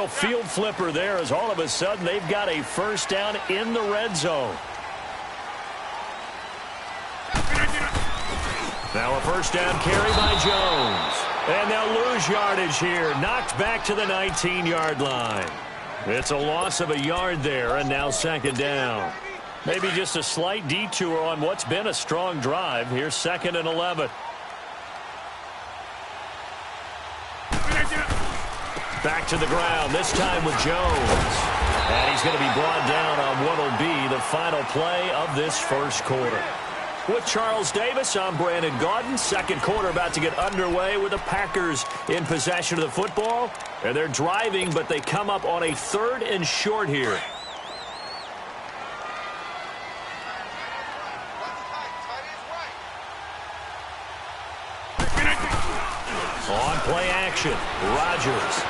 real field flipper there as all of a sudden they've got a first down in the red zone. Now a first down carry by Jones. And they'll lose yardage here. Knocked back to the 19-yard line. It's a loss of a yard there, and now second down. Maybe just a slight detour on what's been a strong drive. Here's 2nd and 11. Back to the ground, this time with Jones. And he's going to be brought down on what will be the final play of this first quarter. With Charles Davis, I'm Brandon Gaudin. Second quarter about to get underway with the Packers in possession of the football. And they're driving, but they come up on a 3rd and short here. On play action, Rodgers.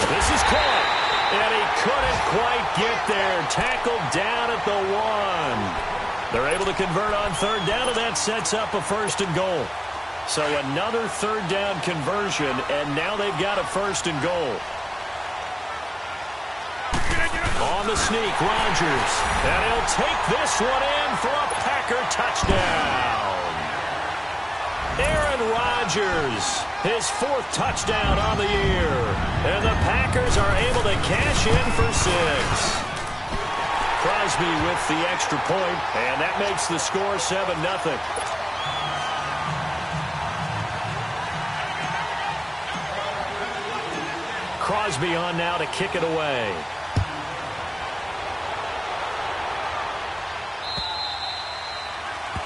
This is caught, and he couldn't quite get there. Tackled down at the 1. They're able to convert on 3rd down, and that sets up a 1st and goal. So another 3rd down conversion, and now they've got a 1st and goal. On the sneak, Rodgers. And he'll take this one in for a Packer touchdown. Aaron Rodgers, his 4th touchdown on the year. And the Packers are able to cash in for 6. Crosby with the extra point, and that makes the score 7-0. Crosby on now to kick it away.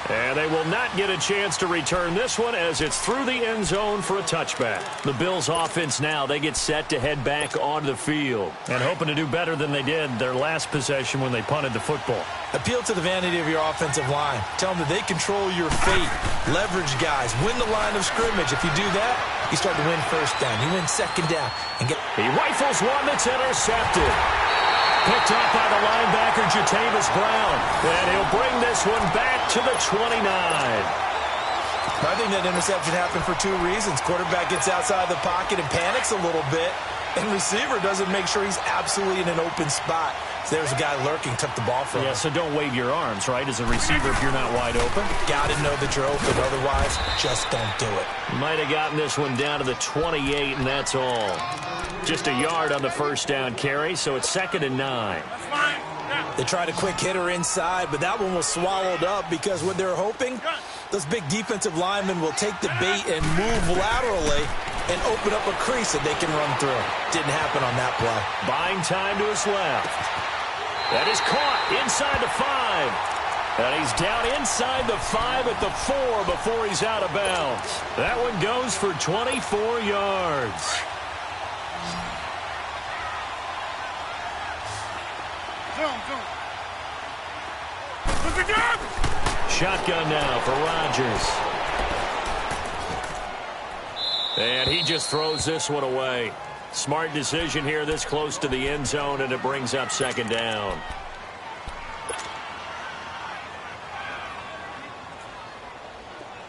And they will not get a chance to return this one as it's through the end zone for a touchback. The Bills offense now, they get set to head back onto the field and hoping to do better than they did their last possession when they punted the football. Appeal to the vanity of your offensive line. Tell them that they control your fate. Leverage guys. Win the line of scrimmage. If you do that, you start to win 1st down. You win 2nd down. He rifles one that's intercepted. Picked up by the linebacker, Jatavis Brown. And he'll bring this one back to the 29. I think that interception happened for 2 reasons. Quarterback gets outside the pocket and panics a little bit. And receiver doesn't make sure he's absolutely in an open spot. So there's a guy lurking, took the ball from him. Yeah, so don't wave your arms, right, as a receiver if you're not wide open. Got to know that you're open. Otherwise, just don't do it. Might have gotten this one down to the 28, and that's all. Just a yard on the first down carry, so it's 2nd and 9. They tried a quick hitter inside, but that one was swallowed up because what they're hoping, those big defensive linemen will take the bait and move laterally and open up a crease that they can run through. Didn't happen on that play. Buying time to his left. That is caught inside the 5. And he's down inside the 5 at the 4 before he's out of bounds. That one goes for 24 yards. Shotgun now for Rodgers. And he just throws this one away. Smart decision here this close to the end zone, and it brings up 2nd down.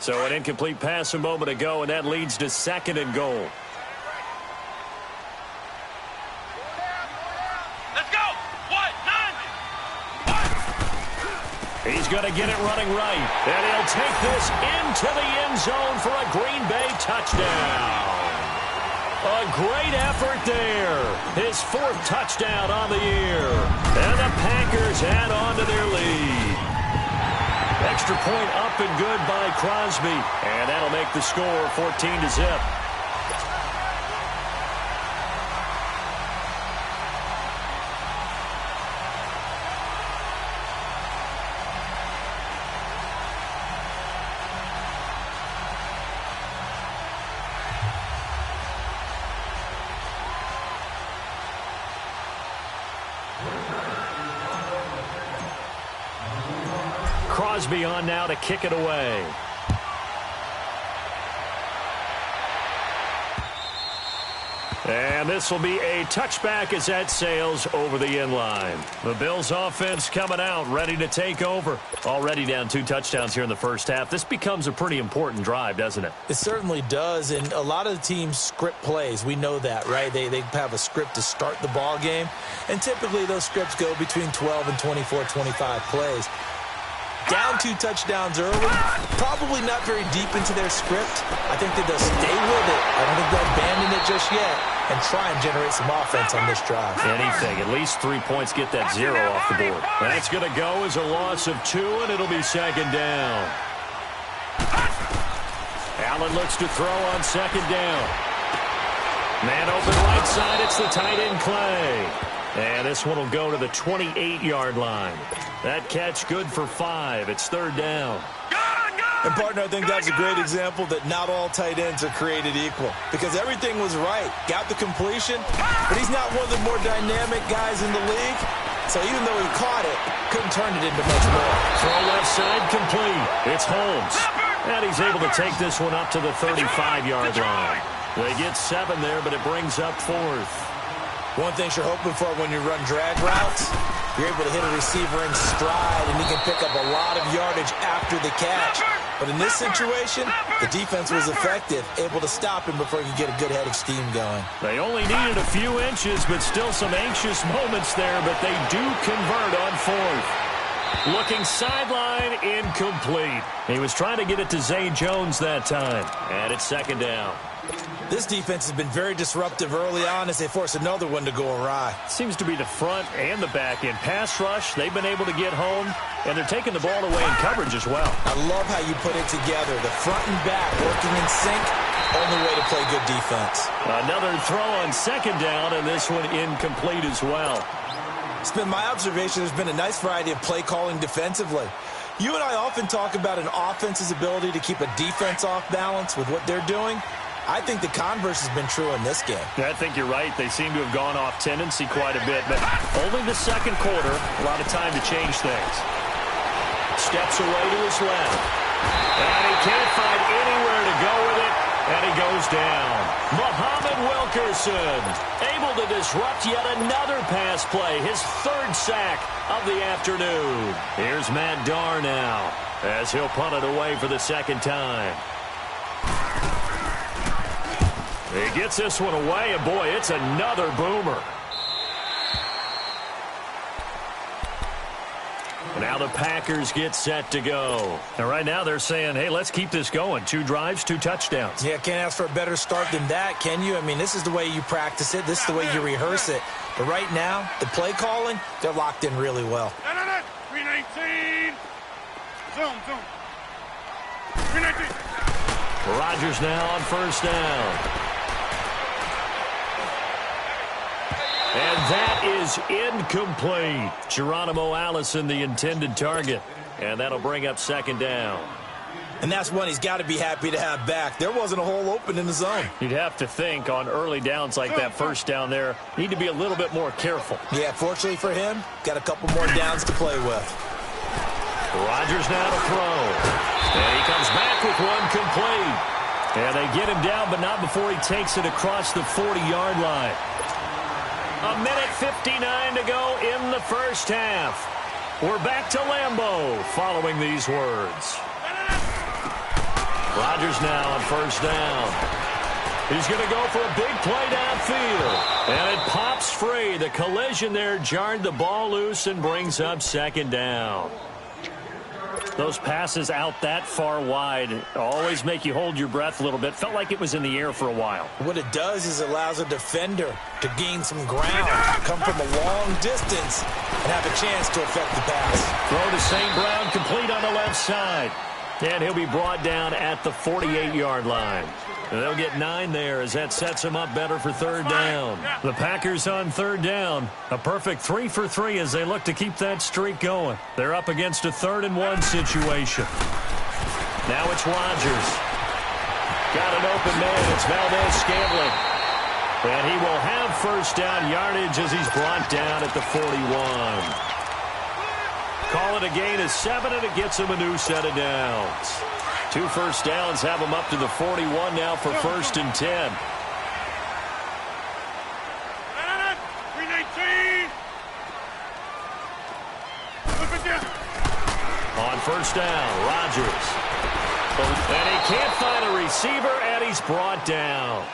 So an incomplete pass a moment ago, and that leads to 2nd and goal. He's going to get it running right. And he'll take this into the end zone for a Green Bay touchdown. A great effort there. His 4th touchdown on the year. And the Packers add on to their lead. Extra point up and good by Crosby. And that'll make the score 14-0. Crosby on now to kick it away. And this will be a touchback as that sails over the end line. The Bills offense coming out, ready to take over. Already down 2 touchdowns here in the first half. This becomes a pretty important drive, doesn't it? It certainly does, and a lot of the teams script plays. We know that, right? They have a script to start the ball game, and typically those scripts go between 12 and 24, 25 plays. Down 2 touchdowns early, probably not very deep into their script. I think that they'll stay with it. I don't think they'll abandon it just yet and try and generate some offense on this drive. Anything, at least 3 points, get that 0 off the board. That's going to go as a loss of 2, and it'll be second down. Allen looks to throw on second down. Man open right side, it's the tight end Clay. And this one will go to the 28-yard line. That catch good for 5. It's third down. And, partner, I think that's a great example that not all tight ends are created equal because everything was right. Got the completion, but he's not one of the more dynamic guys in the league. So even though he caught it, couldn't turn it into much more. Throw left side complete. It's Holmes. And he's able to take this one up to the 35-yard line. They get 7 there, but it brings up 4th. One thing you're hoping for when you run drag routes, you're able to hit a receiver in stride, and he can pick up a lot of yardage after the catch. But in this situation, the defense was effective, able to stop him before he could get a good head of steam going. They only needed a few inches, but still some anxious moments there, but they do convert on 4th. Looking sideline, incomplete. He was trying to get it to Zay Jones that time, and it's second down. This defense has been very disruptive early on as they force another one to go awry. Seems to be the front and the back end. Pass rush, they've been able to get home, and they're taking the ball away in coverage as well. I love how you put it together. The front and back working in sync, only way to play good defense. Another throw on second down, and this one incomplete as well. It's been my observation there's been a nice variety of play calling defensively. You and I often talk about an offense's ability to keep a defense off balance with what they're doing. I think the converse has been true in this game. I think you're right. They seem to have gone off tendency quite a bit, but only the second quarter, a lot of time to change things. Steps away to his left. And he can't find anywhere to go with it, and he goes down. Muhammad Wilkerson able to disrupt yet another pass play, his 3rd sack of the afternoon. Here's Matt Darr now as he'll punt it away for the second time. He gets this one away, and boy, it's another boomer. Now the Packers get set to go. And right now they're saying, hey, let's keep this going. 2 drives, 2 touchdowns. Yeah, can't ask for a better start than that, can you? I mean, this is the way you practice it. This is the way you rehearse it. But right now, the play calling, they're locked in really well. 319. Zoom. 319. Rodgers now on first down. And that is incomplete. Geronimo Allison, the intended target. And that'll bring up second down. And that's one he's got to be happy to have back. There wasn't a hole open in the zone. You'd have to think on early downs like that first down there, need to be a little bit more careful. Yeah, fortunately for him, got a couple more downs to play with. Rodgers now to throw. And he comes back with one complete. And they get him down, but not before he takes it across the 40-yard line. 1:59 to go in the first half. We're back to Lambeau following these words. Rodgers now on first down. He's going to go for a big play downfield. And it pops free. The collision there jarred the ball loose and brings up second down. Those passes out that far wide always make you hold your breath a little bit. Felt like it was in the air for a while. What it does is it allows a defender to gain some ground, come from a long distance, and have a chance to affect the pass. Throw to St. Brown, complete on the left side. And he'll be brought down at the 48-yard line. And they'll get 9 there as that sets him up better for third down. The Packers on third down. A perfect 3 for 3 as they look to keep that streak going. They're up against a 3rd and 1 situation. Now it's Rodgers. Got an open man. It's Valdez-Scantling. And he will have first down yardage as he's brought down at the 41. Call it a gain of 7, and it gets him a new set of downs. 2 first downs have him up to the 41 now for 1st and 10. first down. Rodgers. And he can't find a receiver, and he's brought down.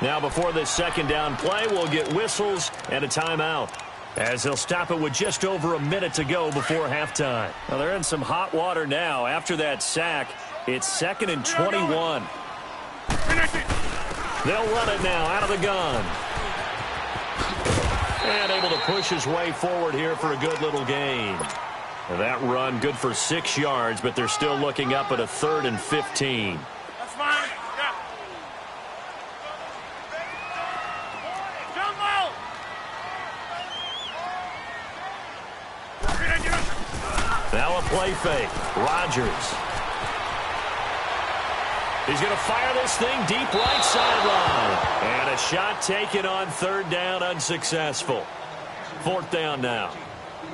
Now, before this second down play, we'll get whistles and a timeout, as they'll stop it with just over a minute to go before halftime. Well, they're in some hot water now. After that sack, it's 2nd and 21. They'll run it now out of the gun. And able to push his way forward here for a good little gain. That run good for 6 yards, but they're still looking up at a 3rd and 15. That's fine. Yeah. Jumbo! Now a play fake. Rodgers. He's going to fire this thing deep right sideline. And a shot taken on 3rd down, unsuccessful. 4th down now.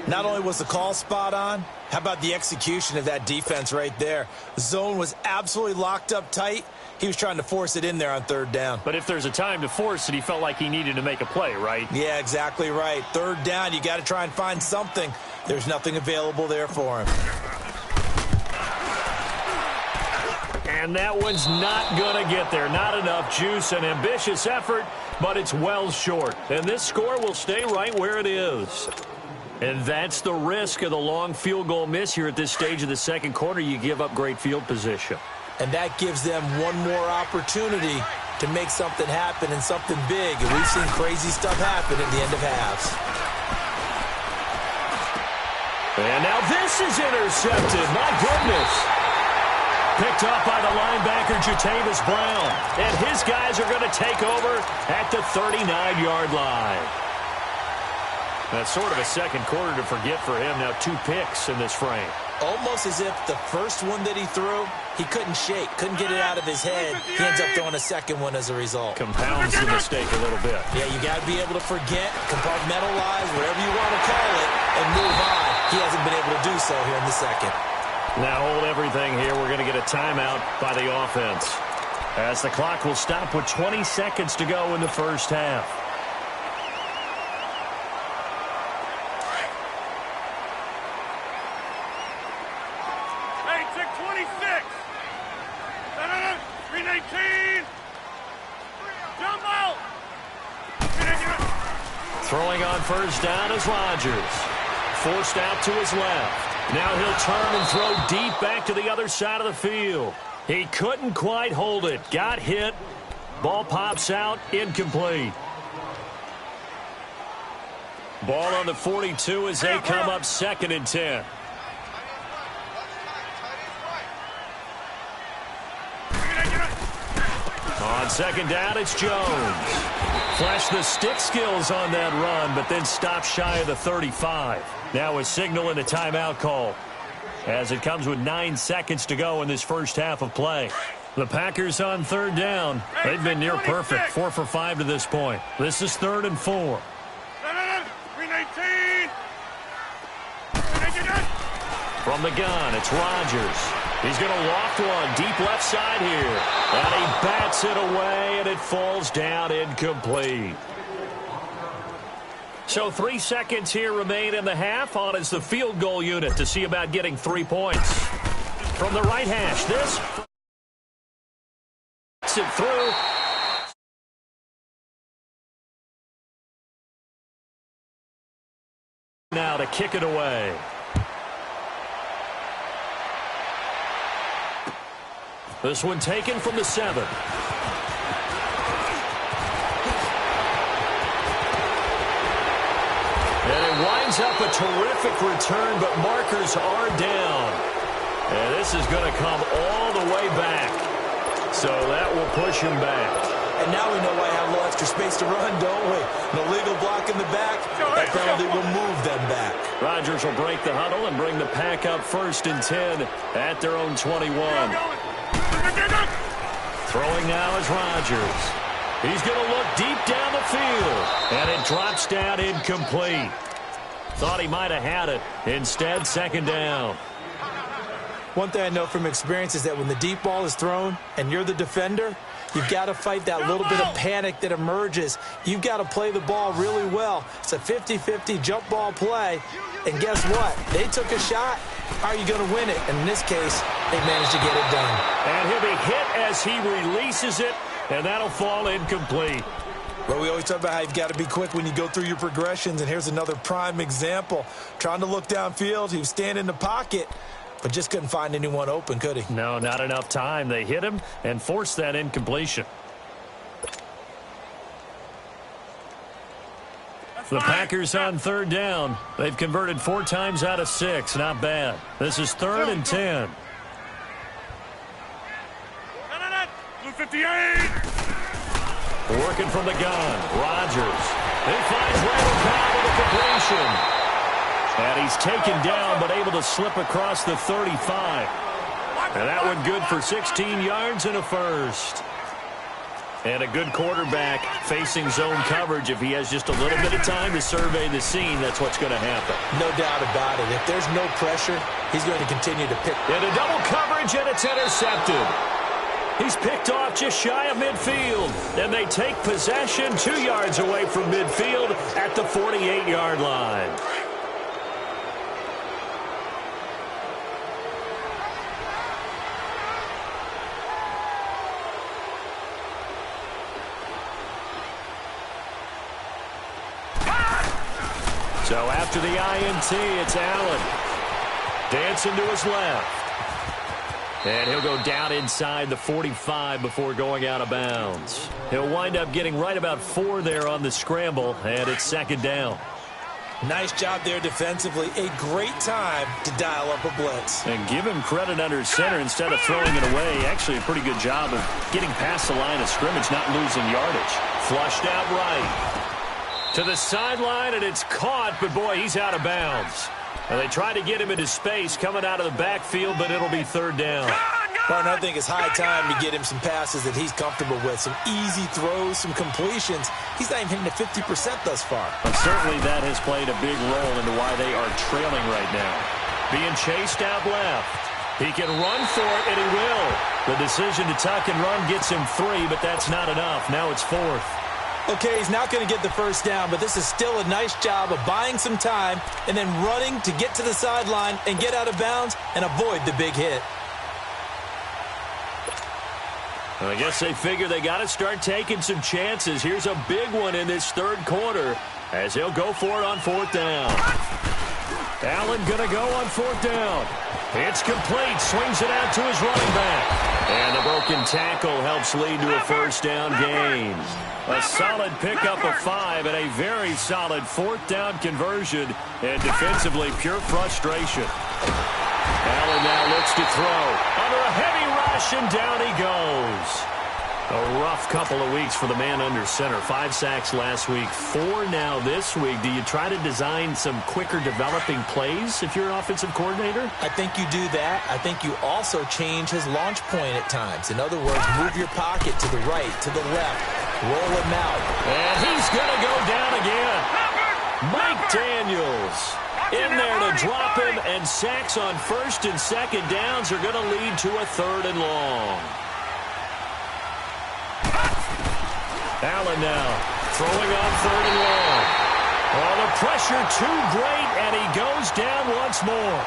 Not only was the call spot on, how about the execution of that defense right there? The zone was absolutely locked up tight. He was trying to force it in there on 3rd down. But if there's a time to force it, he felt like he needed to make a play, right? Yeah, exactly right. 3rd down, you got to try and find something. There's nothing available there for him. And that one's not going to get there. Not enough juice. An ambitious effort, but it's well short. And this score will stay right where it is. And that's the risk of the long field goal miss here at this stage of the second quarter. You give up great field position. And that gives them one more opportunity to make something happen and something big. And we've seen crazy stuff happen at the end of halves. And now this is intercepted. My goodness. Picked up by the linebacker, Jatavis Brown. And his guys are going to take over at the 39-yard line. That's sort of a second quarter to forget for him. Now 2 picks in this frame. Almost as if the first one that he threw, he couldn't shake, couldn't get it out of his head. He ends up throwing a second one as a result. Compounds the mistake a little bit. Yeah, you got to be able to forget, compartmentalize, whatever you want to call it, and move on. He hasn't been able to do so here in the second. Now hold everything here. We're going to get a timeout by the offense, as the clock will stop with 20 seconds to go in the first half. Hey, check 26. 319. Jumbo! Throwing on first down is Rodgers. Forced out to his left. Now he'll turn and throw deep back to the other side of the field. He couldn't quite hold it. Got hit. Ball pops out. Incomplete. Ball on the 42 as they come up 2nd and 10. On 2nd down, it's Jones. Flashed the stick skills on that run, but then stopped shy of the 35. Now a signal and a timeout call, as it comes with 9 seconds to go in this first half of play. The Packers on 3rd down. They've been near perfect, 4 for 5 to this point. This is 3rd and 4. 319. From the gun, it's Rodgers. He's going to loft one deep left side here. And he bats it away, and it falls down incomplete. So 3 seconds here remain in the half. On is the field goal unit to see about getting 3 points. From the right hash, this it through. Now to kick it away. This one taken from the 7. And it winds up a terrific return, but markers are down. And this is going to come all the way back. So that will push him back. And now we know why I have a little extra space to run, don't we? An illegal block in the back. That penalty will move them back. Rodgers will break the huddle and bring the pack up 1st and 10 at their own 21. Throwing now is Rodgers. He's going to look deep down the field. And it drops down incomplete. Thought he might have had it. Instead, 2nd down. One thing I know from experience is that when the deep ball is thrown and you're the defender, you've got to fight that little bit of panic that emerges. You've got to play the ball really well. It's a 50-50 jump ball play. And guess what? They took a shot. How are you going to win it? And in this case, they managed to get it done. And he'll be hit as he releases it, and that'll fall incomplete. Well, we always talk about how you've got to be quick when you go through your progressions, and here's another prime example. Trying to look downfield, he was standing in the pocket, but just couldn't find anyone open, could he? No, not enough time. They hit him and forced that incompletion. The Packers on third down. They've converted 4 times out of 6. Not bad. This is 3rd and 10. Blue 58. Working from the gun. Rodgers. He finds Randall Cobb with a completion. And he's taken down but able to slip across the 35. And that one good for 16 yards and a first. And a good quarterback facing zone coverage. If he has just a little bit of time to survey the scene, that's what's going to happen. No doubt about it. If there's no pressure, he's going to continue to pick. Into double coverage, and it's intercepted. He's picked off just shy of midfield. And they take possession 2 yards away from midfield at the 48-yard line. So after the INT, it's Allen. Dancing to his left. And he'll go down inside the 45 before going out of bounds. He'll wind up getting right about 4 there on the scramble, and it's 2nd down. Nice job there defensively. A great time to dial up a blitz. And give him credit under center instead of throwing it away. Actually a pretty good job of getting past the line of scrimmage, not losing yardage. Flushed out right. To the sideline, and it's caught, but boy, he's out of bounds. And they try to get him into space coming out of the backfield, but it'll be 3rd down. Partner, I think it's high time to get him some passes that he's comfortable with. Some easy throws, some completions. He's not even hitting the 50% thus far. But certainly that has played a big role into why they are trailing right now. Being chased out left. He can run for it, and he will. The decision to tuck and run gets him 3, but that's not enough. Now it's 4th. Okay, he's not going to get the first down, but this is still a nice job of buying some time and then running to get to the sideline and get out of bounds and avoid the big hit. Well, I guess they figure they got to start taking some chances. Here's a big one in this 3rd quarter as he'll go for it on 4th down. Allen going to go on 4th down. It's complete. Swings it out to his running back. And the broken tackle helps lead to a 1st down gain. A solid pickup of 5 and a very solid 4th down conversion. And defensively, pure frustration. Allen now looks to throw. Under a heavy rush, and down he goes. A rough couple of weeks for the man under center. 5 sacks last week, 4 now this week. Do you try to design some quicker developing plays if you're an offensive coordinator? I think you do that. I think you also change his launch point at times. In other words, move your pocket to the right, to the left, roll him out. And he's going to go down again. Mike Daniels in there to drop him, and sacks on 1st and 2nd downs are going to lead to a 3rd and long. Allen now throwing on 3rd and long. Oh, the pressure too great, and he goes down once more.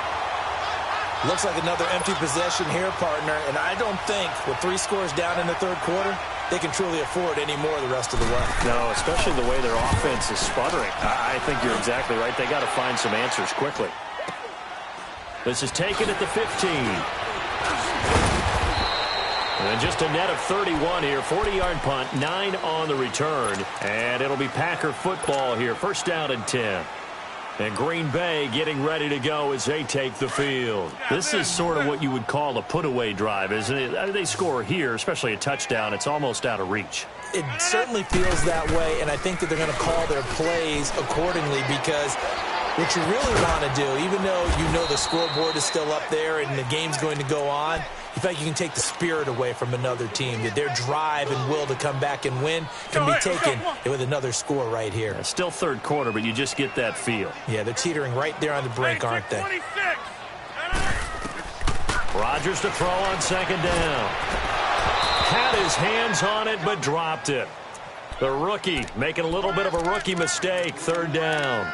Looks like another empty possession here, partner, and I don't think with 3 scores down in the 3rd quarter, they can truly afford any more the rest of the way. No, especially the way their offense is sputtering. I think you're exactly right. They got to find some answers quickly. This is taken at the 15. And just a net of 31 here. 40-yard punt, 9 on the return. And it'll be Packer football here. 1st down and 10. And Green Bay getting ready to go as they take the field. This is sort of what you would call a put-away drive, isn't it? They score here, especially a touchdown. It's almost out of reach. It certainly feels that way, and I think that they're going to call their plays accordingly because what you really want to do, even though you know the scoreboard is still up there and the game's going to go on, in fact, you can take the spirit away from another team. That their drive and will to come back and win can be taken with another score right here. Yeah, still 3rd quarter, but you just get that feel. Yeah, they're teetering right there on the brink, aren't they? Rodgers to throw on 2nd down. Had his hands on it, but dropped it. The rookie making a little bit of a rookie mistake. 3rd down.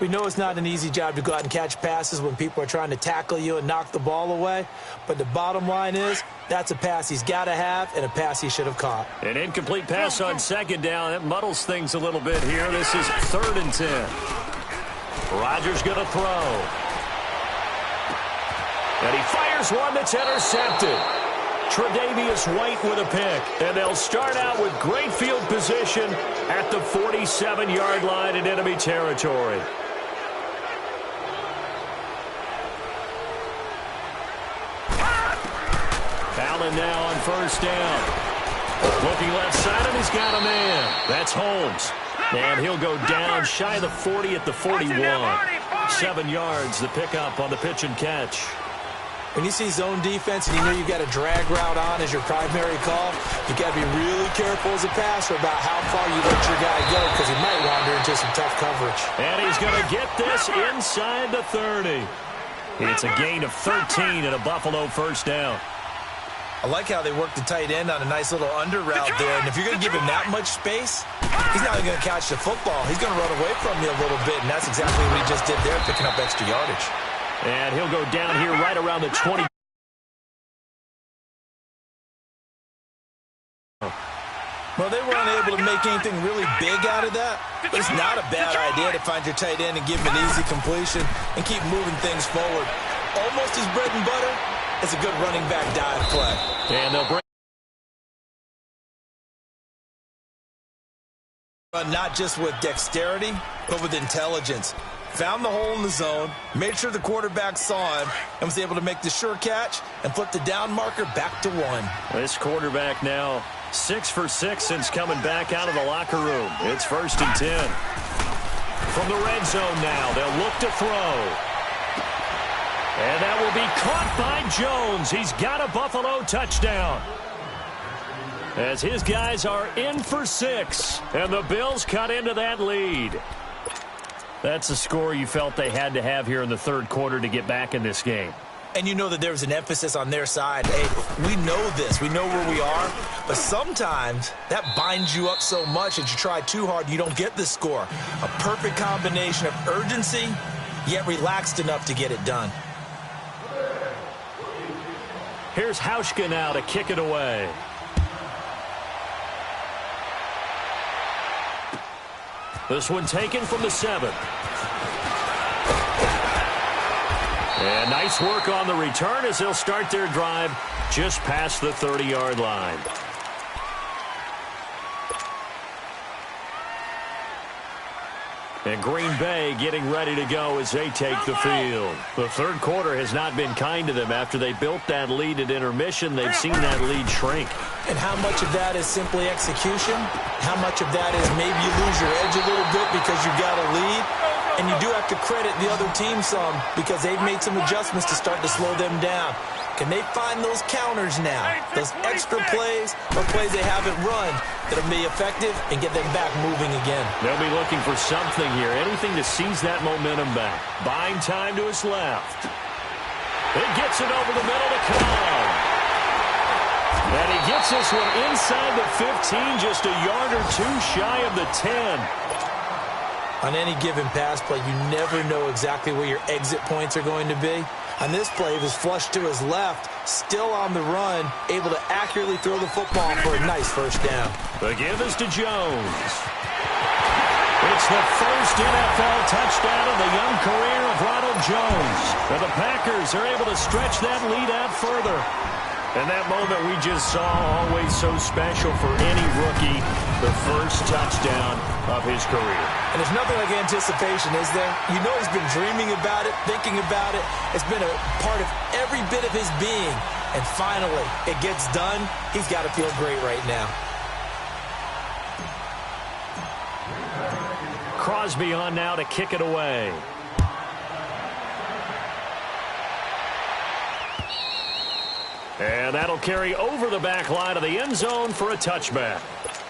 We know it's not an easy job to go out and catch passes when people are trying to tackle you and knock the ball away. But the bottom line is, that's a pass he's got to have and a pass he should have caught. An incomplete pass on second down. That muddles things a little bit here. This is 3rd and 10. Rodgers going to throw. And he fires one that's intercepted. Tre'Davious White with a pick. And they'll start out with great field position at the 47-yard line in enemy territory. Allen now on 1st down. Looking left side, and he's got a man. That's Holmes. And he'll go down shy of the 40 at the 41. 7 yards, the pickup on the pitch and catch. When you see zone defense and you know you've got a drag route on as your primary call, you got to be really careful as a passer about how far you let your guy go because he might wander into some tough coverage. And he's going to get this inside the 30. It's a gain of 13 and a Buffalo 1st down. I like how they work the tight end on a nice little under route there. And if you're going to give him that much space, he's not even going to catch the football. He's going to run away from you a little bit, and that's exactly what he just did there, picking up extra yardage. And he'll go down here right around the 20. Well, they weren't able to make anything really big out of that, but it's not a bad idea to find your tight end and give him an easy completion and keep moving things forward. Almost his bread and butter. It's a good running back dive play. And they'll bring not just with dexterity, but with intelligence. Found the hole in the zone, made sure the quarterback saw him, and was able to make the sure catch and flip the down marker back to 1. This quarterback now 6 for 6 since coming back out of the locker room. It's 1st and 10. From the red zone now, they'll look to throw. And that will be caught by Jones. He's got a Buffalo touchdown. As his guys are in for 6. And the Bills cut into that lead. That's a score you felt they had to have here in the 3rd quarter to get back in this game. And you know that there's an emphasis on their side. Hey, we know this. We know where we are. But sometimes that binds you up so much that you try too hard, you don't get the score. A perfect combination of urgency, yet relaxed enough to get it done. Here's Hauschka now to kick it away. This one taken from the 7. And nice work on the return as they'll start their drive just past the 30-yard line. And Green Bay getting ready to go as they take the field. The 3rd quarter has not been kind to them. After they built that lead at intermission, they've seen that lead shrink. And how much of that is simply execution? How much of that is maybe you lose your edge a little bit because you've got a lead? And you do have to credit the other team some because they've made some adjustments to start to slow them down. Can they find those counters now, those extra plays or plays they haven't run that'll be effective and get them back moving again? They'll be looking for something here, anything to seize that momentum back. Buying time to his left. It gets it over the middle to Cobb. And he gets this one inside the 15, just a yard or 2 shy of the 10. On any given pass play, you never know exactly where your exit points are going to be. On this play, he was flushed to his left, still on the run, able to accurately throw the football for a nice 1st down. The give is to Jones. It's the first NFL touchdown of the young career of Ronald Jones. And the Packers are able to stretch that lead out further. And that moment we just saw, always so special for any rookie, the first touchdown of his career. And there's nothing like anticipation, is there? You know he's been dreaming about it, thinking about it. It's been a part of every bit of his being. And finally, it gets done. He's got to feel great right now. Crosby on now to kick it away. And that'll carry over the back line of the end zone for a touchback.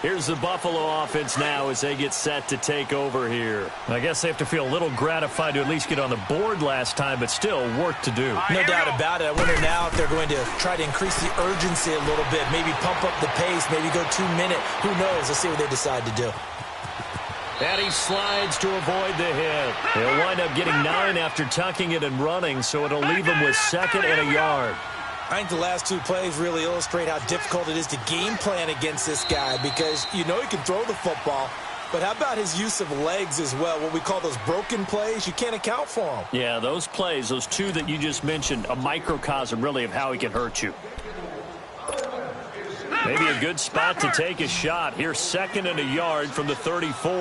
Here's the Buffalo offense now as they get set to take over here. I guess they have to feel a little gratified to at least get on the board last time, but still work to do. No doubt about it. I wonder now if they're going to try to increase the urgency a little bit, maybe pump up the pace, maybe go 2 minute. Who knows? Let's see what they decide to do. And he slides to avoid the hit. He'll wind up getting 9 after tucking it and running, so it'll leave him with 2nd and a yard. I think the last 2 plays really illustrate how difficult it is to game plan against this guy because you know he can throw the football, but how about his use of legs as well? What we call those broken plays, you can't account for them. Yeah, those plays, those 2 that you just mentioned, a microcosm really of how he can hurt you. Maybe a good spot to take a shot. Here's 2nd and a yard from the 34.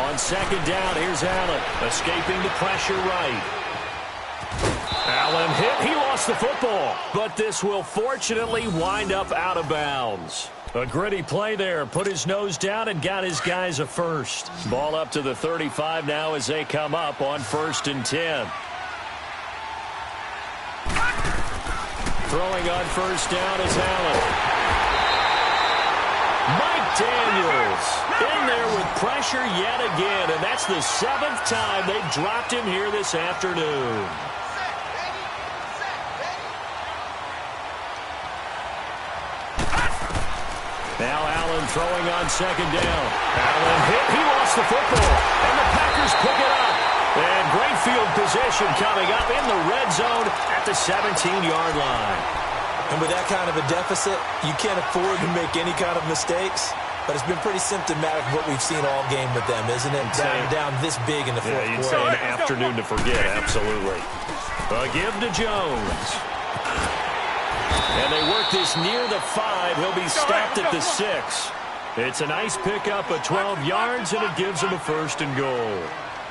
On 2nd down, here's Allen, escaping the pressure right. Allen hit. He lost the football, but this will fortunately wind up out of bounds. A gritty play there. Put his nose down and got his guys a first. Ball up to the 35 now as they come up on 1st and 10. Throwing on 1st down is Allen. Mike Daniels in there with pressure yet again, and that's the 7th time they've dropped him here this afternoon. Now Allen throwing on 2nd down. Allen hit. He lost the football, and the Packers pick it up. And great field position coming up in the red zone at the 17-yard line. And with that kind of a deficit, you can't afford to make any kind of mistakes. But it's been pretty symptomatic of what we've seen all game with them, isn't it? Down this big in the fourth quarter. You'd say an afternoon to forget, absolutely. A give to Jones. And they work this near the 5. He'll be stopped at the 6. It's a nice pickup of 12 yards, and it gives him a 1st and goal.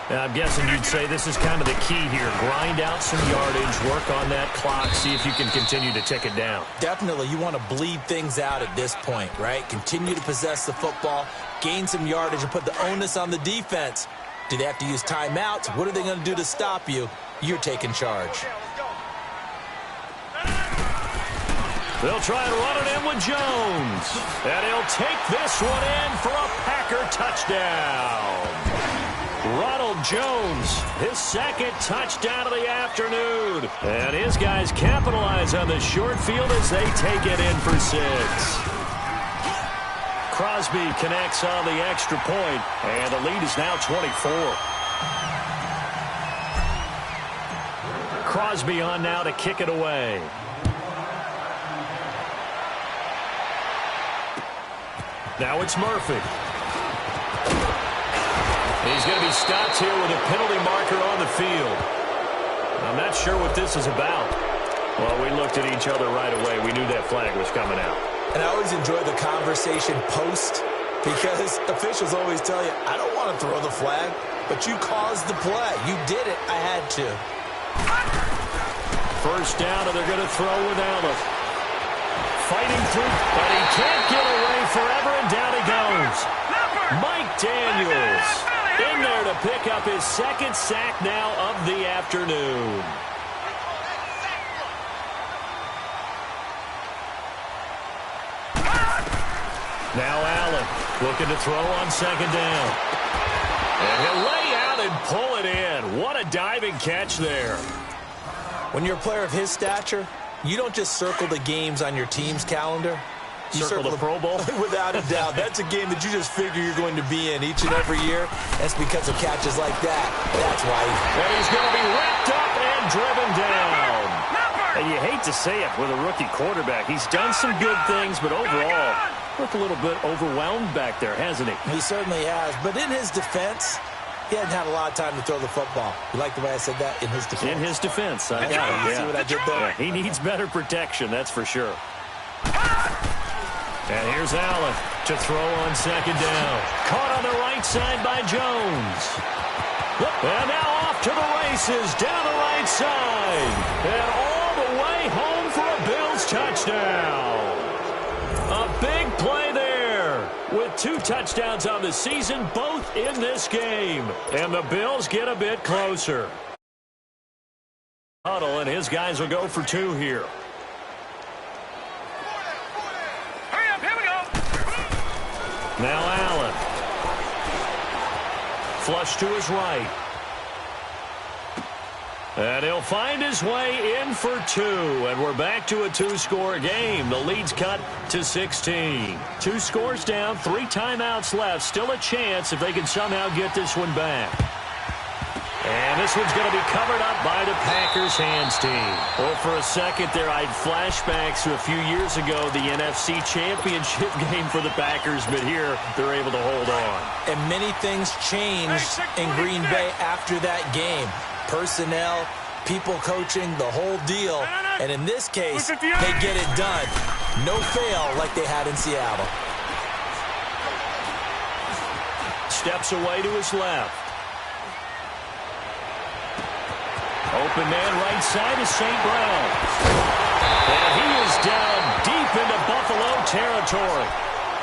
And I'm guessing you'd say this is kind of the key here. Grind out some yardage, work on that clock, see if you can continue to tick it down. Definitely. You want to bleed things out at this point, right? Continue to possess the football, gain some yardage, and put the onus on the defense. Do they have to use timeouts? What are they going to do to stop you? You're taking charge. They'll try and run it in with Jones. And he'll take this one in for a Packer touchdown. Ronald Jones, his 2nd touchdown of the afternoon. And his guys capitalize on the short field as they take it in for 6. Crosby connects on the extra point, and the lead is now 24. Crosby on now to kick it away. Now it's Murphy. He's going to be stopped here with a penalty marker on the field. I'm not sure what this is about. Well, we looked at each other right away. We knew that flag was coming out. And I always enjoy the conversation post because officials always tell you, I don't want to throw the flag, but you caused the play. You did it. I had to. 1st down, and they're going to throw with Allen. Fighting through, but he can't get away forever, and down he goes. Mike Daniels in there to pick up his 2nd sack now of the afternoon. Now Allen looking to throw on 2nd down. And he'll lay out and pull it in. What a diving catch there. When you're a player of his stature, you don't just circle the games on your team's calendar. You circle the Pro Bowl? Without a doubt. That's a game that you just figure you're going to be in each and every year. That's because of catches like that. That's why. And he's going to be wrapped up and driven down. And you hate to say it with a rookie quarterback. He's done some good things, but overall, looked a little bit overwhelmed back there, hasn't he? He certainly has. But in his defense, he hadn't had a lot of time to throw the football. You like the way I said that? In his defense. In his defense. I got it. You see what I did there? Yeah, he needs better protection, that's for sure. And here's Allen to throw on 2nd down. Caught on the right side by Jones. And now off to the races down the right side. And all the way home for a Bills touchdown. A big play there with 2 touchdowns on the season, both in this game. And the Bills get a bit closer. Huddle, and his guys will go for 2 here. Now Allen. Flush to his right. And he'll find his way in for two. And we're back to a two-score game. The lead's cut to 16. 2 scores down, 3 timeouts left. Still a chance if they can somehow get this one back. And this one's going to be covered up by the Packers hands team. Well, for a second there, I had flashbacks to a few years ago, the NFC Championship game for the Packers, but here they're able to hold on. And many things changed in Green Bay after that game. Personnel, people coaching, the whole deal. And in this case, they get it done. No fail like they had in Seattle. Steps away to his left. Open man right side is St. Brown. And he is down deep into Buffalo territory.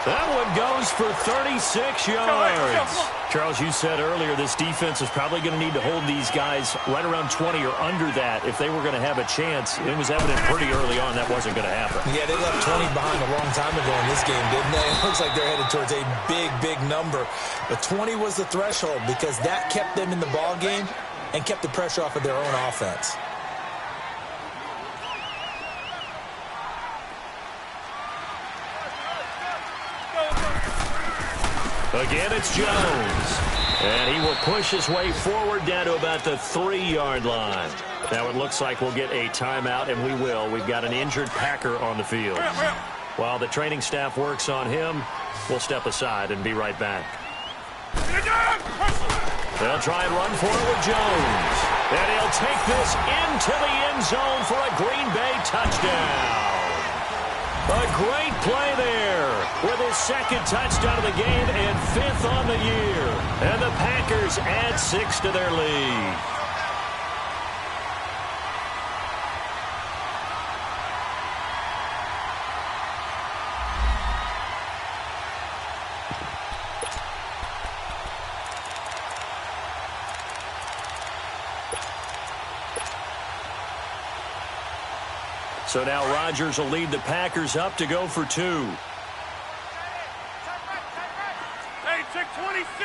That one goes for 36 yards. Charles, you said earlier this defense is probably going to need to hold these guys right around 20 or under that if they were going to have a chance. It was evident pretty early on that wasn't going to happen. Yeah, they left 20 behind a long time ago in this game, didn't they? It looks like they're headed towards a big, big number. But 20 was the threshold because that kept them in the ball game and kept the pressure off of their own offense. Again, it's Jones. And he will push his way forward down to about the 3-yard line. Now it looks like we'll get a timeout, and we will. We've got an injured Packer on the field. While the training staff works on him, we'll step aside and be right back. They'll try and run for it with Jones. And he'll take this into the end zone for a Green Bay touchdown. A great play there with his 2nd touchdown of the game and 5th on the year. And the Packers add 6 to their lead. So now Rodgers will lead the Packers up to go for 2. Hey, check 26.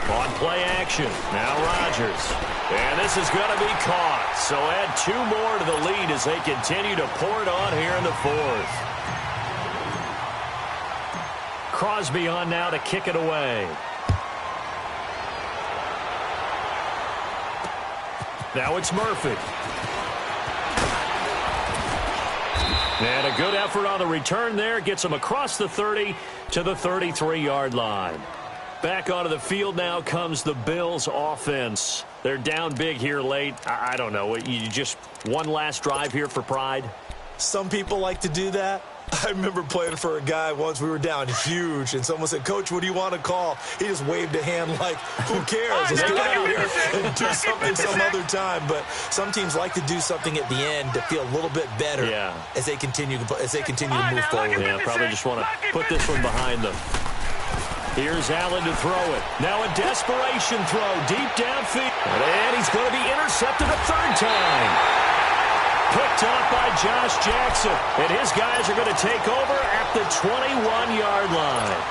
On play action. Now Rodgers. And this is going to be caught. So add 2 more to the lead as they continue to pour it on here in the 4th. Crosby on now to kick it away. Now it's Murphy. And a good effort on the return there. Gets him across the 30 to the 33-yard line. Back onto the field now comes the Bills offense. They're down big here late. I don't know. You just one last drive here for pride? Some people like to do that. I remember playing for a guy once. We were down huge, and someone said, "Coach, what do you want to call?" He just waved a hand like, "Who cares? Let's get out of here and do something some other time." But some teams like to do something at the end to feel a little bit better as they continue to move forward. Yeah, probably just want to put this one behind them. Here's Allen to throw it. Now a desperation throw deep downfield. And he's going to be intercepted a 3rd time. Picked off by Josh Jackson. And his guys are going to take over at the 21-yard line.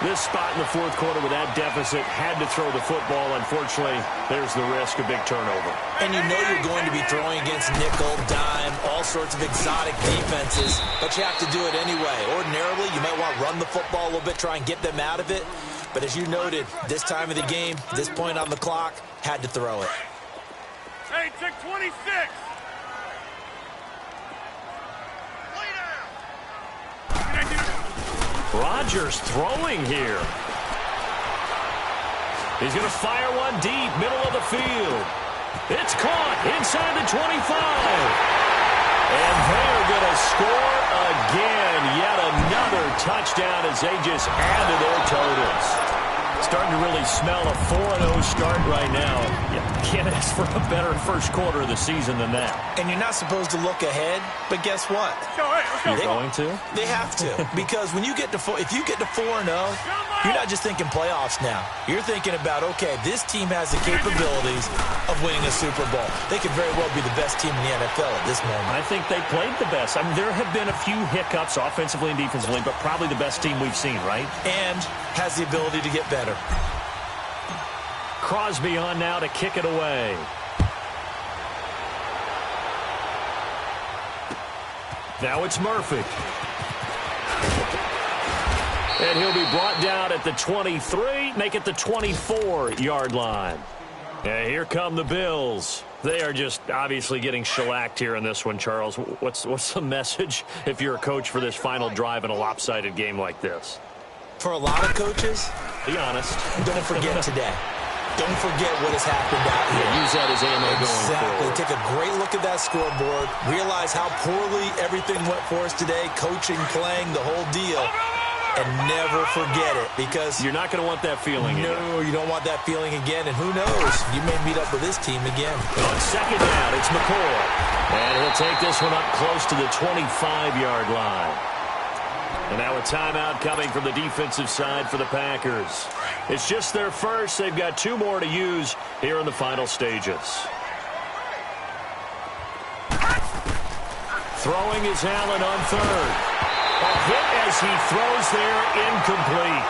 This spot in the 4th quarter with that deficit, had to throw the football. Unfortunately, there's the risk of big turnover. And you know you're going to be throwing against nickel, dime, all sorts of exotic defenses, but you have to do it anyway. Ordinarily, you might want to run the football a little bit, try and get them out of it. But as you noted, this time of the game, this point on the clock, had to throw it. Hey, check 26. Rodgers throwing here. He's going to fire one deep, middle of the field. It's caught inside the 25. And they're going to score again. Yet another touchdown as they just add to their totals. Starting to really smell a 4-0 start right now. You can't ask for a better first quarter of the season than that. And you're not supposed to look ahead, but guess what? You're going to? They have to. Because when you get to if you get to 4-0, you're not just thinking playoffs now. You're thinking about, okay, this team has the capabilities of winning a Super Bowl. They could very well be the best team in the NFL at this moment. I think they played the best. I mean, there have been a few hiccups offensively and defensively, but probably the best team we've seen, right? And has the ability to get better. Crosby on now to kick it away. Now it's Murphy. And he'll be brought down at the 23, make it the 24-yard line. And here come the Bills. They are just obviously getting shellacked here in this one, Charles. What's the message if you're a coach for this final drive in a lopsided game like this? For a lot of coaches, be honest. Don't forget today. Don't forget what has happened out here. Yeah, use that as ammo going forward. Take a great look at that scoreboard. Realize how poorly everything went for us today. Coaching, playing, the whole deal. And never forget it, because you're not going to want that feeling again. No, you don't want that feeling again. And who knows? You may meet up with this team again. On second down, it's McCoy. And he'll take this one up close to the 25-yard line. And now a timeout coming from the defensive side for the Packers. It's just their first. They've got 2 more to use here in the final stages. Throwing is Allen on third. A hit as he throws there, incomplete.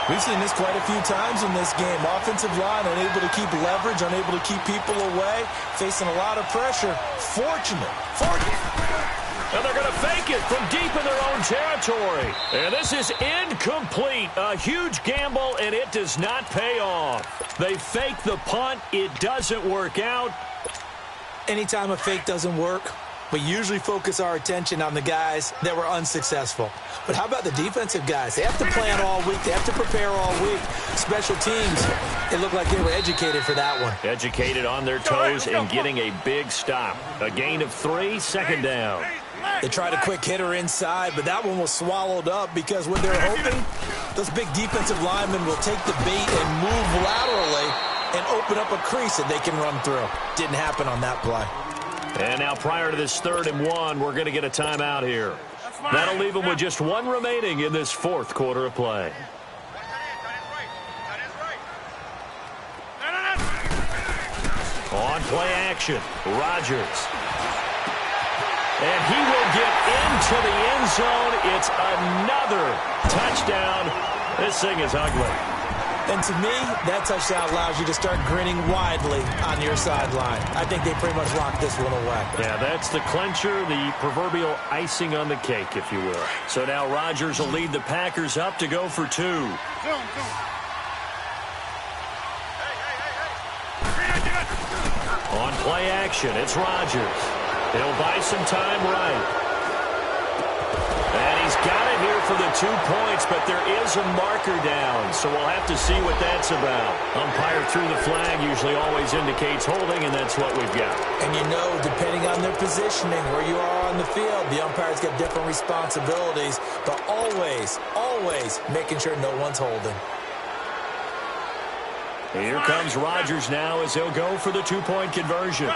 We've seen this quite a few times in this game. Offensive line unable to keep leverage, unable to keep people away, facing a lot of pressure. Fortunate. And they're going to fake it from deep in their own territory. And this is incomplete. A huge gamble, and it does not pay off. They fake the punt. It doesn't work out. Anytime a fake doesn't work, we usually focus our attention on the guys that were unsuccessful. But how about the defensive guys? They have to plan all week. They have to prepare all week. Special teams, it looked like they were educated for that one. Educated on their toes and getting a big stop. A gain of 3, second down. They tried a quick hitter inside, but that one was swallowed up because what they're hoping, those big defensive linemen will take the bait and move laterally and open up a crease that they can run through. Didn't happen on that play. And now prior to this 3rd and 1, we're going to get a timeout here. That'll leave them with just 1 remaining in this 4th quarter of play. On play action, Rodgers. And he will get into the end zone. It's another touchdown. This thing is ugly. And to me, that touchdown allows you to start grinning widely on your sideline. I think they pretty much locked this one away. Yeah, that's the clincher, the proverbial icing on the cake, if you will. So now Rodgers will lead the Packers up to go for 2. On play action, it's Rodgers. He'll buy some time right. And he's got it here for the 2 points, but there is a marker down, so we'll have to see what that's about. Umpire threw the flag, usually always indicates holding, and that's what we've got. And you know, depending on their positioning, where you are on the field, the umpires get different responsibilities, but always, always making sure no one's holding. Here comes Rodgers now as he'll go for the 2-point conversion.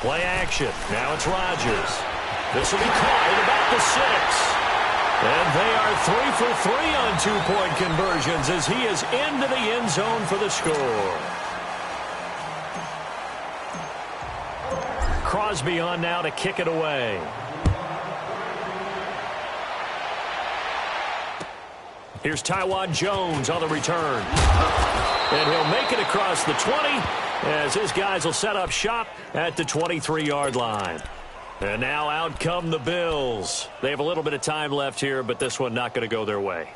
Play action. Now it's Rodgers. This will be caught at about the 6. And they are 3 for 3 on 2-point conversions as he is into the end zone for the score. Crosby on now to kick it away. Here's Tywod Jones on the return. And he'll make it across the 20 as his guys will set up shop at the 23-yard line. And now out come the Bills. They have a little bit of time left here, but this one not going to go their way.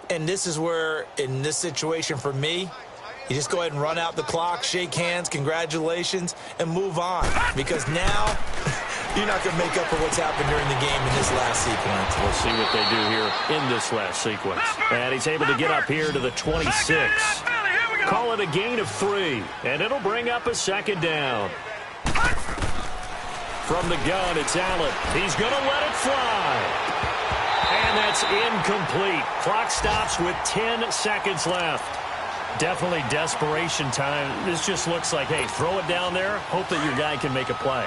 And this is where, in this situation for me, you just go ahead and run out the clock, shake hands, congratulations, and move on. Because now, you're not going to make up for what's happened during the game in this last sequence. We'll see what they do here in this last sequence. And he's able to get up here to the 26. Call it a gain of 3, and it'll bring up a 2nd down. From the gun, it's Allen. He's going to let it fly. And that's incomplete. Clock stops with 10 seconds left. Definitely desperation time. This just looks like, hey, throw it down there, hope that your guy can make a play.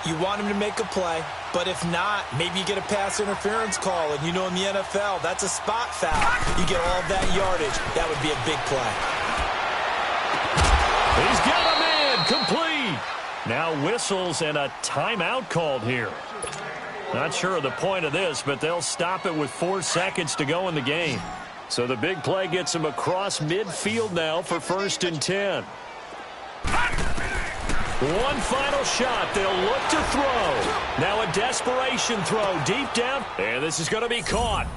You want him to make a play, but if not, maybe you get a pass interference call, and you know in the NFL, that's a spot foul. You get all that yardage. That would be a big play. He's got a man complete. Now whistles and a timeout called here. Not sure of the point of this, but they'll stop it with 4 seconds to go in the game. So the big play gets them across midfield now for 1st and 10. One final shot. They'll look to throw. Now a desperation throw deep down. And this is going to be caught.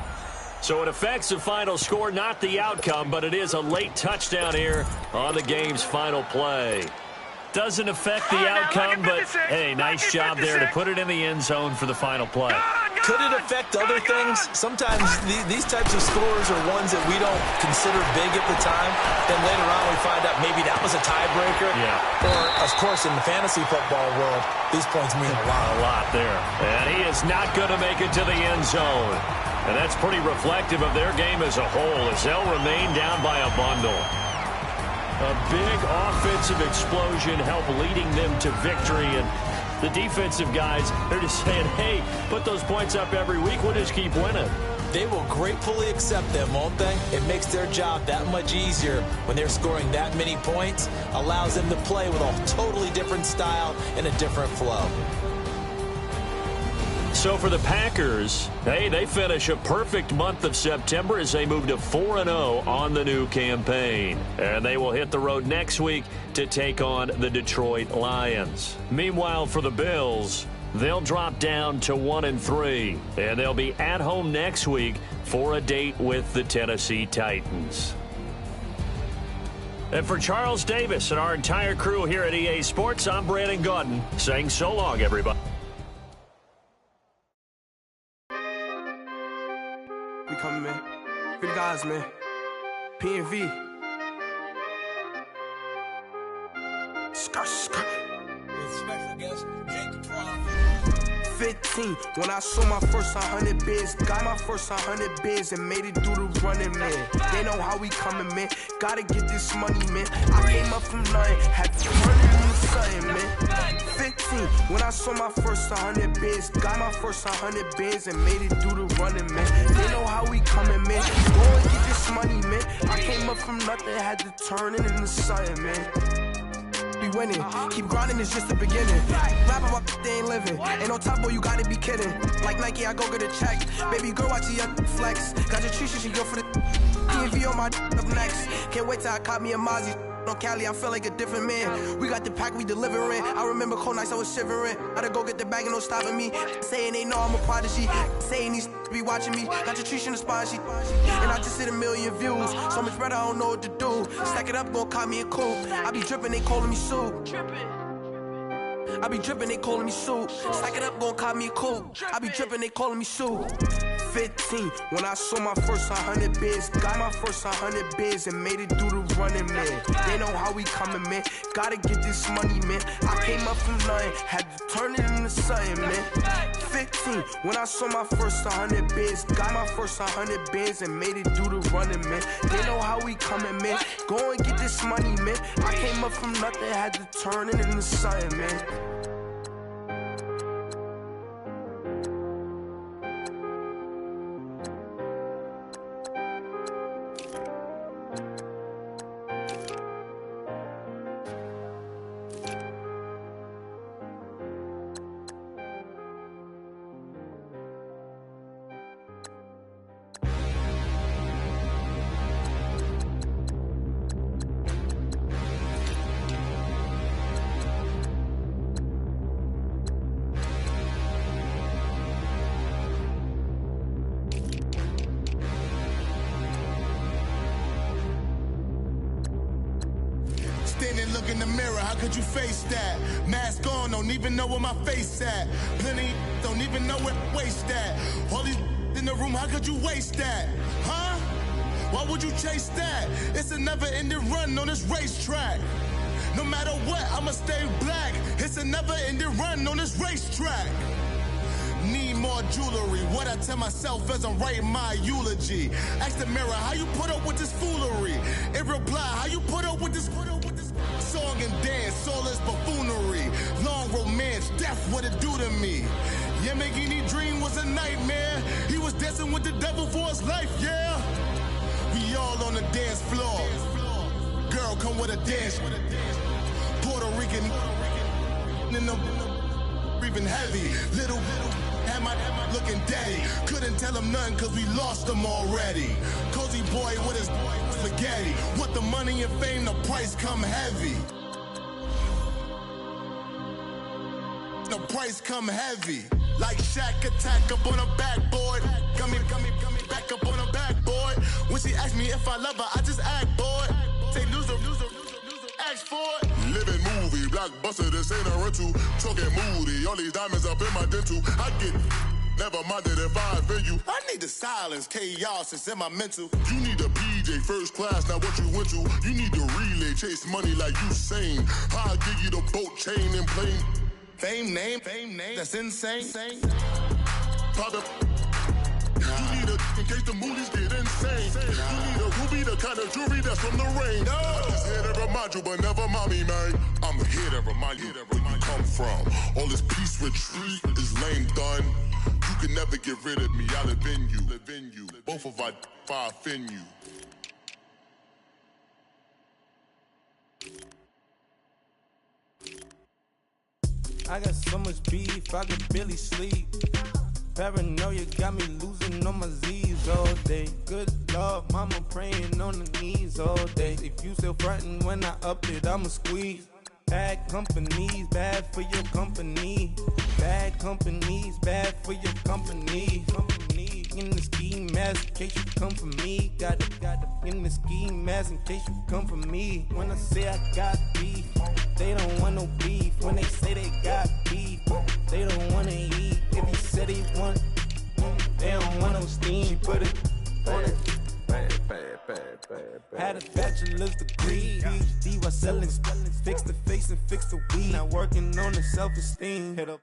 So it affects the final score, not the outcome, but it is a late touchdown here on the game's final play. Doesn't affect the outcome, but, hey, nice job there to put it in the end zone for the final play. Could it affect other things? Sometimes these types of scores are ones that we don't consider big at the time. Then later on we find out maybe that was a tiebreaker. Yeah. Or, of course, in the fantasy football world, these points mean a lot. A lot there. And he is not going to make it to the end zone. And that's pretty reflective of their game as a whole, as they'll remain down by a bundle. A big offensive explosion helped leading them to victory. And the defensive guys, they're just saying, hey, put those points up every week. We'll just keep winning. They will gratefully accept them, won't they? It makes their job that much easier when they're scoring that many points. Allows them to play with a totally different style and a different flow. So for the Packers, hey, they finish a perfect month of September as they move to 4-0 on the new campaign. And they will hit the road next week to take on the Detroit Lions. Meanwhile, for the Bills, they'll drop down to 1-3. And they'll be at home next week for a date with the Tennessee Titans. And for Charles Davis and our entire crew here at EA Sports, I'm Brandon Gaudin saying so long, everybody. We coming, man. Free the guys, man. P&V. Skirt, skirt. Special guest, Jake Crawford. 15, when I saw my first 100 bids, got my first 100 bids and made it through the running, man. They know how we coming, man. Gotta get this money, man. I came up from nothing, had to turn it into something, man. 15, when I saw my first 100 bids, got my first 100 bids and made it through the running, man. They know how we coming, man. Go and get this money, man. I came up from nothing, had to turn it into something, man. Be winning, keep grinding, it's just the beginning. Rap about they ain't living. Ain't no top boy, you gotta be kidding. Like Nike, I go get a check. Baby girl, watch your flex. Got your Trisha, she go for the TV on my up next. Can't wait till I caught me a Mozzie. On Cali, I feel like a different man. We got the pack, we delivering. I remember cold nights, I was shivering. Gotta go get the bag and no stopping me. Saying they know I'm a prodigy. Saying these be watching me. Got your Trisha in the spot, she. And I just hit 1 million views. So much better, I don't know what to do. Stack it up, gon' call me a coupe. I be dripping, they calling me soup. I be dripping, they calling me soup. Stack it up, gon' call me a coupe. I be dripping, they calling me soup. 15, when I saw my first 100 bids, got my first 100 bids and made it through the running, man. They know how we coming, man. Gotta get this money, man. I came up from nothing, had to turn it into something, man. 15, when I saw my first 100 bids, got my first 100 bids and made it through the running, man. They know how we coming, man. Go and get this money, man. I came up from nothing, had to turn it into something, man. Look in the mirror, how could you face that? Mask on, don't even know where my face at. Plenty don't even know where waste at. All these in the room, how could you waste that? Huh? Why would you chase that? It's a never-ending run on this racetrack. No matter what, I'ma stay black. It's a never-ending run on this racetrack. Need more jewelry, what I tell myself as I'm writing my eulogy. Ask the mirror, how you put up with this foolery? It reply, how you put up with this song and dance, all this buffoonery. Long romance, death, what it do to me? Yamagini dream was a nightmare. He was dancing with the devil for his life, yeah. We all on the dance floor. Girl, come with a dance. Puerto Rican, in the breathing heavy. Little had my looking daddy. Couldn't tell him nothing cause we lost him already. Cozy boy with his spaghetti. Want the money and fame, the price come heavy. The price come heavy. Like Shaq attack up on a backboard. Gummy, back up on a backboard. When she asked me if I love her, I just act bored. Say loser, ask for it. Living movie, blockbuster, this ain't a rental. Talking moody, all these diamonds up in my dental. I get never minded if I offend you. I need the silence, chaos, it's in my mental. You need a PJ, first class, not what you went to. You need the relay, chase money like you sane. I'll give you the boat, chain, and plane. Fame name, that's insane. Pop you need a, in case the movies get insane. You need a ruby, the kind of jewelry that's from the rain. I'm just here to remind you, but never mommy, man. I'm here to remind you where you come from. All this peace retreat is lame done. You can never get rid of me, I live in you. Both of our offend you. I got so much beef, I could barely sleep. Paranoia got me losing on my Z's all day. Good Lord, mama praying on the knees all day. If you still frontin' when I up it, I'ma squeeze. Bad companies, bad for your company. Bad companies, bad for your company. In the ski mask in case you come for me. Got it in the ski mask in case you come for me. When I say I got beef, they don't want no beef. When they say they got beef, they don't wanna eat. If you said they want, they don't want no steam. She put it on it. Had a bachelor's degree, PhD while selling, fix the face and fix the weed. Now working on the self-esteem. Hit up.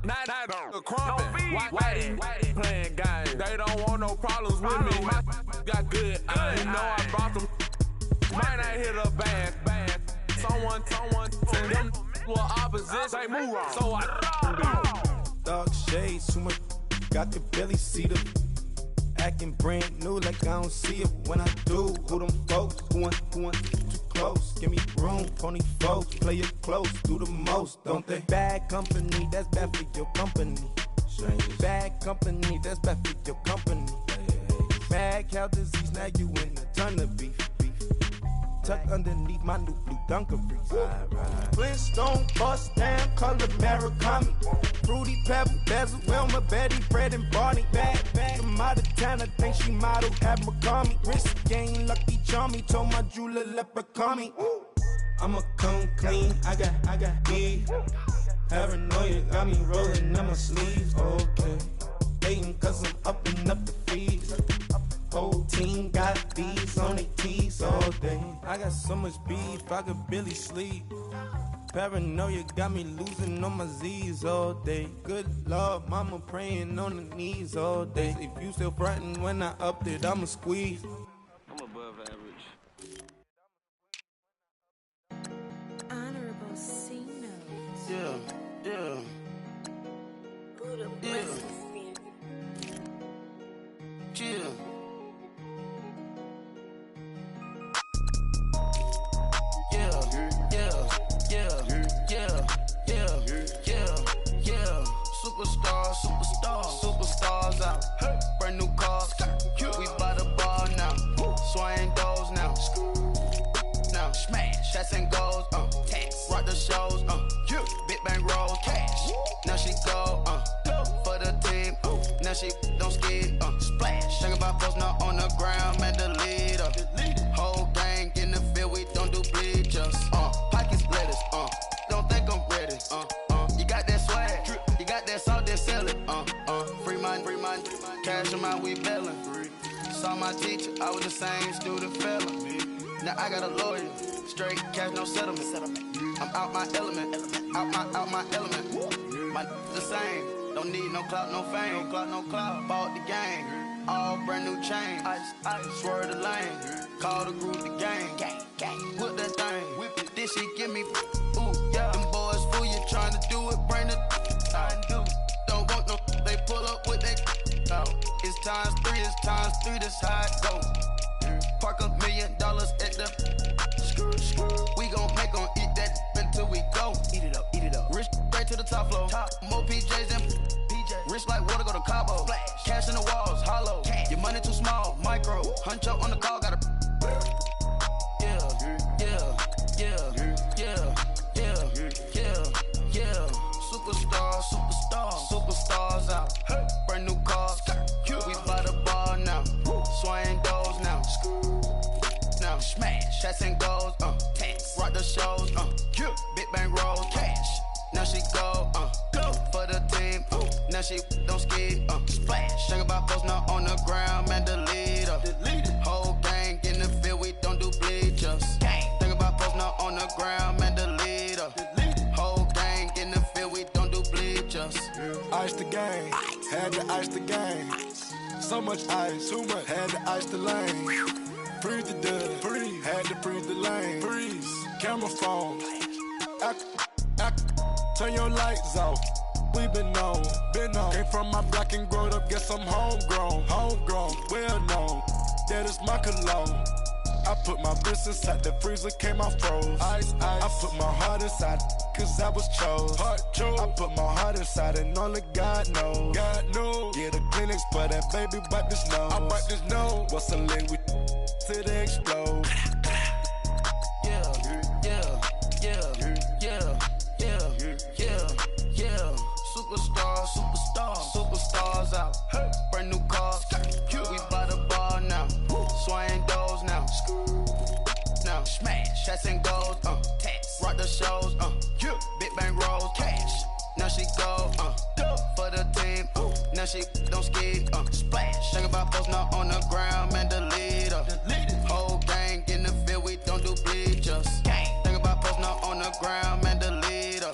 Not the crumpin'. Why these playing games? They don't want no problems with me. My got good. You know I brought them. Might not hit a bad. Someone, and them were opposition. They move wrong. So I dark shades, too much. I could barely see them. Acting brand new like I don't see it when I do. Who them folks going too close? Give me room, pony folks, play it close, do the most, don't they? Bad company, that's bad for your company. Bad company, that's bad for your company. Mad cow disease, now you in a ton of beef. Tucked underneath my new blue Dunkaroos. Flintstone, bust down, color Murakami. Fruity Pebble, Bezel, Wilma, Betty, Fred, and Barney. Bad, I'm out of town, I think she modeled at McCarmy. Wrist game, Lucky Charmy, told my jeweler, leprechaun me. I'ma come clean, I got beef. Paranoia got me rolling on my sleeves, okay. Hating cause I'm up and up the fees. Whole team got these on their tees all day. I got so much beef, I could barely sleep. Paranoia got me losing on my Z's all day. Good Lord, mama praying on the knees all day. If you still frontin' when I up it, I'ma squeeze. I'm above average. Honorable C notes. Yeah. Buddha blessings me. Chill. Superstars out. Brand new cars. We by the bar now. Swing doors now. Now smash. Shots and goals. Tax. Rock the shows. Big bang rolls. Cash. Now she go. For the team. Now she don't skid. Splash. Think about post now on the ground. Man, the leader. Whole gang in the field. We don't do bleachers. Pockets blitters. Don't think I'm ready. You got that swag. You got that salt, then sell it. Free mind. Cash them out, we bellin'. Saw my teacher, with the same student fella. Now I got a lawyer, straight cash, no settlement. I'm out my element, out my element. My the same, don't need no clout, no fame. No clout, bought the game, all brand new chain. Ice, swerve the lane, call the group the gang. Whip that thing, whip it, this shit give me, ooh, yeah. Them boys fool you trying to do it, bring the don't want no, they pull up with that. It's times three, this how it go. Park $1 million at the we gon' make 'em eat that until we go. Eat it up. Rich straight to the top floor. More PJs than PJ. Rich like water, go to Cabo. Flash. Cash in the walls, hollow. Cash. Your money too small, micro. Hunch up on the call, gotta. Superstars out. Hey. Brand new cars. We by the bar now. Swaying doors now. Now smash. Shots and goals. Tax. Rock the shows. Big bang rolls. Cash. Now she go. Go for the team. Now she don't ski. Splash. Think about post now on the ground. Man, the leader. Whole gang in the field. We don't do bleachers. Think about post now on the ground. Man, the leader. Whole gang in the field. We don't do bleachers. Ice the game, had to ice the game. So much ice, too much, had to ice the lane. Freeze the dub, freeze, had to freeze the lane. Freeze, camera phone. Turn your lights off. We been on. Came from my block and growed up, guess I'm homegrown, well known. That is my cologne. I put my wrist inside the freezer, came out froze. Ice. I put my heart inside, cause I was chose. I put my heart inside and only God knows. Yeah, the clinics, but that baby wipe this nose. I wipe this nose. What's the link with till they explode? Superstars out. Hey. Brand new cars. We by the bar now. Swaying doors now. Now smash. Shots and goals. Tax. Rock the shows. Big bang rolls. Cash. Now she go. For the team. Now she don't ski. Splash. Think about post now on the ground. Man, the leader. Whole gang in the field. We don't do bleachers. Think about post now on the ground. Man, the leader.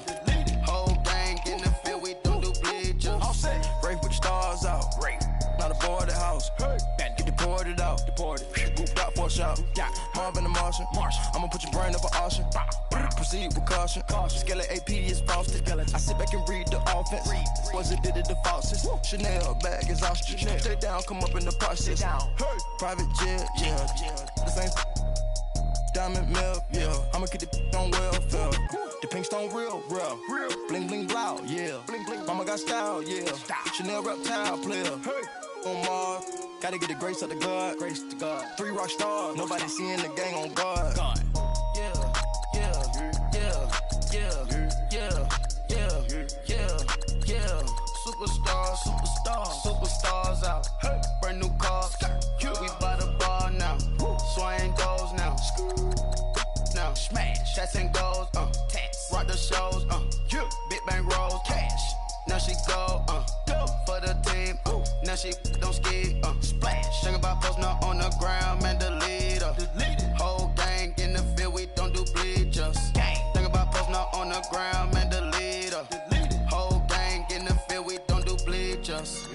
Whole gang in the field. We don't do bleachers. All set. Rafe with the stars out. Not a boarded house. Get deported out. Group out for a shot. Marvin the Martian. I'ma put your brain up for auction. Proceed with caution. Skeleton AP is frosted. I sit back and read the offense. Was it did it the faucets? Chanel bag is ostrich. Stay down, come up in the process. Private jet, yeah. The same diamond milk, yeah. I'ma keep the on welfare. The pink stone real. Bling bling blow, yeah. Mama got style, yeah. Chanel reptile player. On Mars, gotta get the grace of the God. 3 rock stars, nobody seeing the gang on guard. Superstars out. Brand new cars. We by the bar now. Swaying doors now. Now smash. Shots and goals. Tax. Rock the shows. Big bang rolls. Cash. Now she go. For the team. Now she don't ski. Splash. Think about post now on the ground. Man, the leader. Whole gang in the field. We don't do bleachers. Think about post now on the ground. Man, the leader. Whole gang in the field. We don't do bleachers.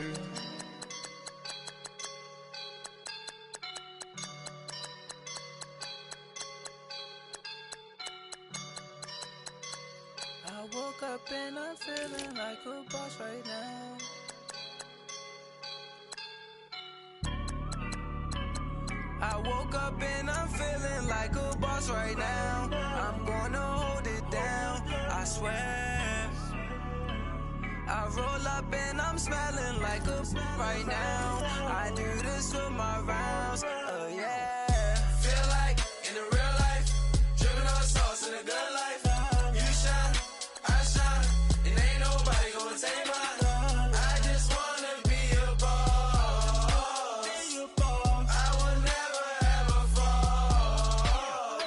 I woke up and I'm feeling like a boss right now. I woke up and I'm feeling like a boss right now. I'm gonna hold it down, I swear. I roll up and I'm smelling like a right now. I do this for my rounds, yeah. Feel like in the real life, dripping on sauce in a good life. You shine, I shine, and ain't nobody gonna take mine. I just wanna be a boss. I will never ever fall.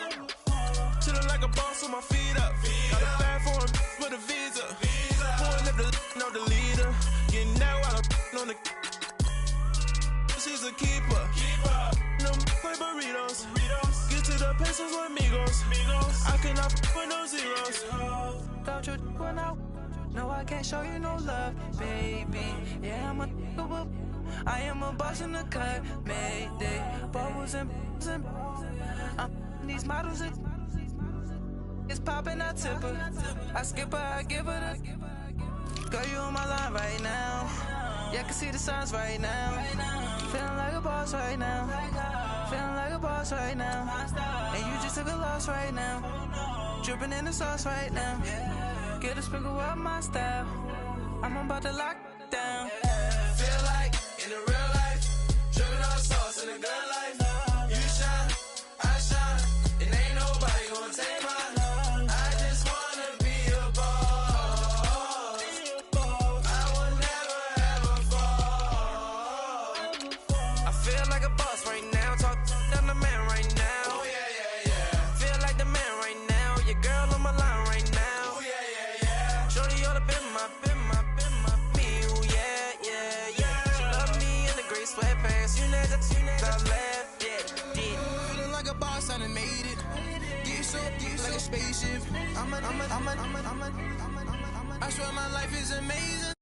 Chillin' like a boss with my feet up. Got a bag for him with a visa. Pulling up the know the leader. Getting that while I'm on the. She's a keeper. Migos. I cannot put no zeros. Don't you when I no, I can't show you no love, baby. Yeah, I am a boss in the cut, Mayday. Bubbles and these models are it's popping, I tip her. I skip her, I give her the girl, you on my line right now. Yeah, I can see the signs right now. Feeling like a boss right now. Feeling like a boss right now. And you just took a loss right now. Dripping in the sauce right now. Get a sprinkle up my style. I'm about to lock down. Feel like in the real life, dripping on sauce in the good life. You shine, I shine, and ain't nobody gonna take mine. I just wanna be a boss. I will never ever fall. I feel like a boss right now. Talk to the man right now. Oh yeah, yeah, yeah. Feel like the man right now. Your girl on my line right now. Oh yeah, yeah, yeah. Shorty oughta been my me. Ooh yeah, yeah, yeah. She love me in the gray sweatpants. You know that I laugh, yeah. Feeling like a boss, I done made it. Get so like a spaceship. I swear my life is amazing.